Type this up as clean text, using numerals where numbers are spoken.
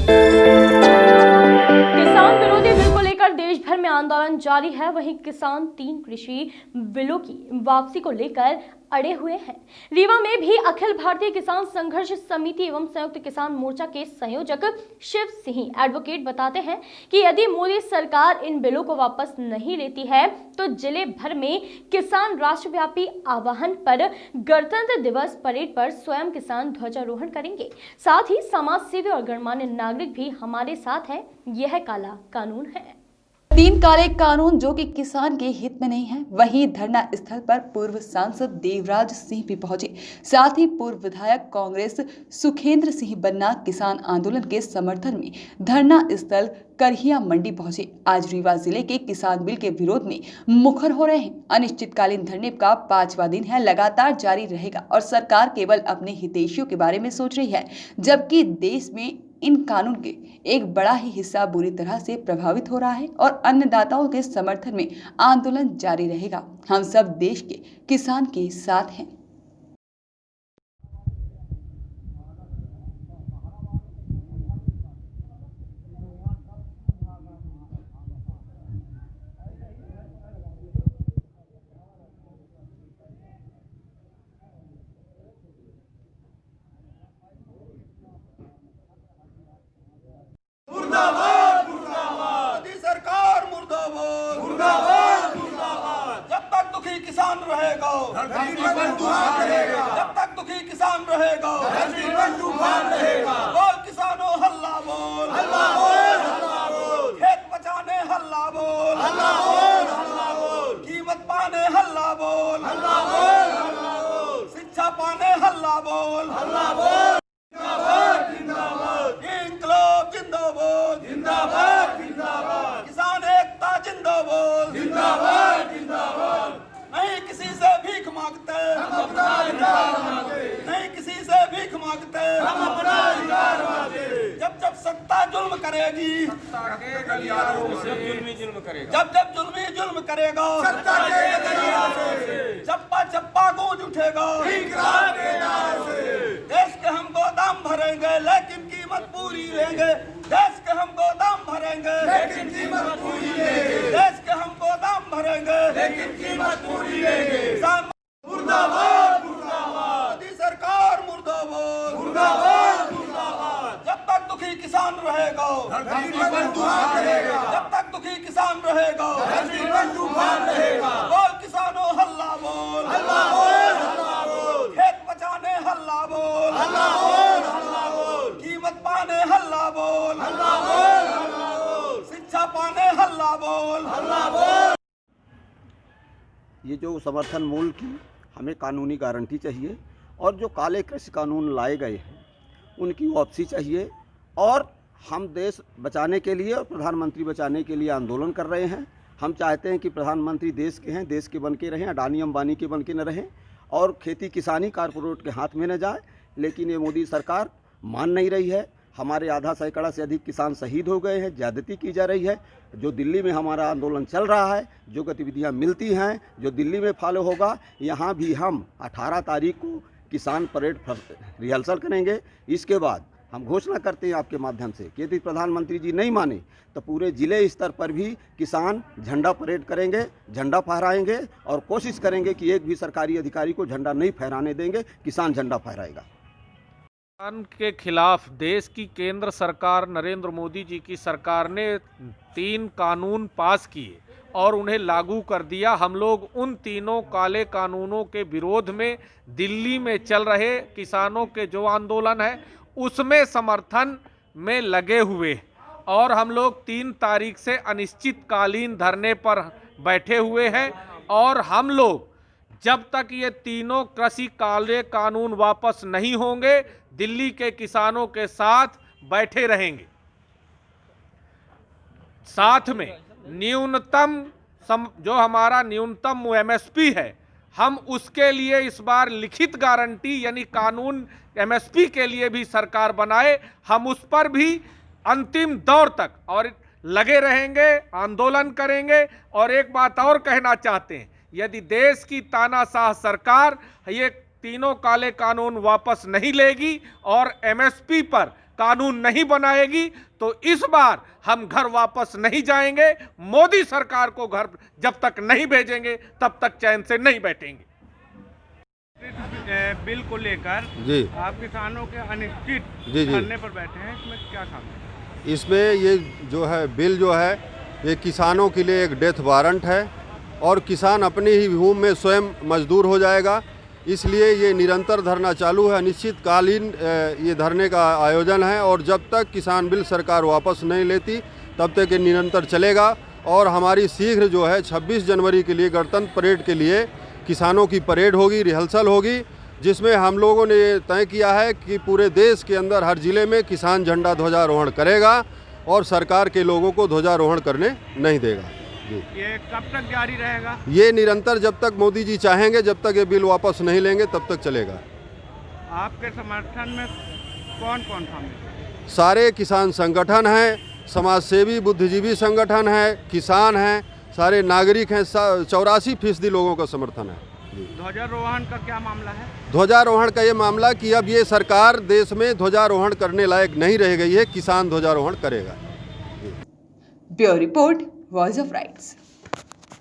किसान विरोधी बिल को लेकर देश भर में आंदोलन जारी है। वहीं किसान 3 कृषि बिलों की वापसी को लेकर अड़े हुए हैं। रीवा में भी अखिल भारतीय किसान संघर्ष समिति एवं संयुक्त किसान मोर्चा के संयोजक शिव सिंह एडवोकेट बताते हैं कि यदि मोदी सरकार इन बिलों को वापस नहीं लेती है तो जिले भर में किसान राष्ट्रव्यापी आह्वान पर गणतंत्र दिवस परेड पर स्वयं किसान ध्वजारोहण करेंगे। साथ ही समाज सेवी और गणमान्य नागरिक भी हमारे साथ है। यह काला कानून है। 3 काले कानून जो कि किसान के हित में नहीं है। वहीं धरना स्थल पर पूर्व सांसद देवराज सिंह भी पहुंचे। साथ ही पूर्व विधायक कांग्रेस सुखेंद्र सिंह बन्ना किसान आंदोलन के समर्थन में धरना स्थल करहिया मंडी पहुंचे। आज रीवा जिले के किसान बिल के विरोध में मुखर हो रहे हैं। अनिश्चितकालीन धरने का 5वां दिन है, लगातार जारी रहेगा और सरकार केवल अपने हितैषियों के बारे में सोच रही है, जबकि देश में इन कानून के एक बड़ा ही हिस्सा बुरी तरह से प्रभावित हो रहा है और अन्नदाताओं के समर्थन में आंदोलन जारी रहेगा। हम सब देश के किसान के साथ हैं। मुर्दाबाद मुर्दाबाद, मोदी सरकार मुर्दाबाद मुर्दाबाद मुर्दाबाद। जब तक दुखी किसान रहेगा जब तक दुखी किसान रहेगा बोल किसानों हल्ला बोल हल्ला बोल, खेत बचाने हल्ला बोल, कीमत पाने हल्ला बोल, शिक्षा पाने हल्ला बोल, इंकलाब जिंदाबाद जिंदाबाद जिंदाबाद, किसान एकता जिंदाबाद जिंदाबाद जिंदाबाद। नहीं किसी से भीख मांगते हम अपना अधिकार मांगे, नहीं किसी से भीख मांगते हम अपना अधिकार मांगे। जब जब सत्ता जुल्म करेगी सत्ता के गलियारों से, जब जब जुल्मी जुल्म करेगा सत्ता के गलियारों से, चप्पा चप्पा गूंज उठेगा इंकलाब के नारे से। देश के हम गोदाम भरेंगे लेकिन कीमत पूरी लेंगे, देश के हम गोदाम भरेंगे लेकिन कीमत पूरी लेंगे, देश के हम गोदाम भरेंगे लेकिन कीमत पूरी लेंगे। मुर्दाबाद मुर्दाबाद, मोदी सरकार मुर्दाबाद मुर्दाबाद मुर्दाबाद। जब तक दुखी किसान रहेगा जब तक दुखी किसान रहेगा बोल किसानों हल्ला बोल बोल, खेत बचाने हल्ला बोल बोल, कीमत पाने हल्ला बोल शिक्षा पाने हल्ला बोल। ये जो समर्थन मूल्य की हमें कानूनी गारंटी चाहिए और जो काले कृषि कानून लाए गए हैं उनकी वापसी चाहिए। और हम देश बचाने के लिए और प्रधानमंत्री बचाने के लिए आंदोलन कर रहे हैं। हम चाहते हैं कि प्रधानमंत्री देश के हैं, देश के बन के रहें, अडानी अंबानी के बन के न रहें और खेती किसानी कारपोरेट के हाथ में न जाए। लेकिन ये मोदी सरकार मान नहीं रही है। हमारे आधा सैकड़ा से अधिक किसान शहीद हो गए हैं, ज्यादती की जा रही है। जो दिल्ली में हमारा आंदोलन चल रहा है, जो गतिविधियां मिलती हैं, जो दिल्ली में फॉलो होगा, यहाँ भी हम 18 तारीख को किसान परेड रिहर्सल करेंगे। इसके बाद हम घोषणा करते हैं आपके माध्यम से कि यदि प्रधानमंत्री जी नहीं माने तो पूरे जिले स्तर पर भी किसान झंडा परेड करेंगे, झंडा फहराएंगे और कोशिश करेंगे कि एक भी सरकारी अधिकारी को झंडा नहीं फहराने देंगे, किसान झंडा फहराएगा। किसान के खिलाफ देश की केंद्र सरकार नरेंद्र मोदी जी की सरकार ने 3 कानून पास किए और उन्हें लागू कर दिया। हम लोग उन तीनों काले कानूनों के विरोध में दिल्ली में चल रहे किसानों के जो आंदोलन है उसमें समर्थन में लगे हुए और हम लोग 3 तारीख से अनिश्चितकालीन धरने पर बैठे हुए हैं और हम लोग जब तक ये तीनों कृषि काले कानून वापस नहीं होंगे दिल्ली के किसानों के साथ बैठे रहेंगे। साथ में न्यूनतम जो हमारा न्यूनतम एमएसपी है हम उसके लिए इस बार लिखित गारंटी यानी कानून एमएसपी के लिए भी सरकार बनाए। हम उस पर भी अंतिम दौर तक और लगे रहेंगे, आंदोलन करेंगे। और एक बात और कहना चाहते हैं, यदि देश की तानाशाह सरकार ये तीनों काले कानून वापस नहीं लेगी और एमएसपी पर कानून नहीं बनाएगी तो इस बार हम घर वापस नहीं जाएंगे। मोदी सरकार को घर जब तक नहीं भेजेंगे तब तक चैन से नहीं बैठेंगे। बिल को लेकर जी आप किसानों के अनिश्चित जी धरने पर बैठे हैं, इसमें क्या काम है? इसमें ये जो है बिल जो है ये किसानों के लिए एक डेथ वारंट है और किसान अपनी ही भूमि में स्वयं मजदूर हो जाएगा। इसलिए ये निरंतर धरना चालू है, अनिश्चितकालीन ये धरने का आयोजन है और जब तक किसान बिल सरकार वापस नहीं लेती तब तक ये निरंतर चलेगा। और हमारी शीघ्र जो है 26 जनवरी के लिए गणतंत्र परेड के लिए किसानों की परेड होगी, रिहर्सल होगी, जिसमें हम लोगों ने ये तय किया है कि पूरे देश के अंदर हर जिले में किसान झंडा ध्वजारोहण करेगा और सरकार के लोगों को ध्वजारोहण करने नहीं देगा। जी ये कब तक जारी रहेगा? ये निरंतर जब तक मोदी जी चाहेंगे, जब तक ये बिल वापस नहीं लेंगे तब तक चलेगा। आपके समर्थन में कौन कौन शामिल? सारे किसान संगठन हैं, समाजसेवी बुद्धिजीवी संगठन है, किसान हैं, सारे नागरिक हैं, 84% लोगों का समर्थन है। ध्वजारोहण का क्या मामला है? ध्वजारोहण का ये मामला कि अब ये सरकार देश में ध्वजारोहण करने लायक नहीं रह गई है, किसान ध्वजारोहण करेगा। Bureau report, voice of rights.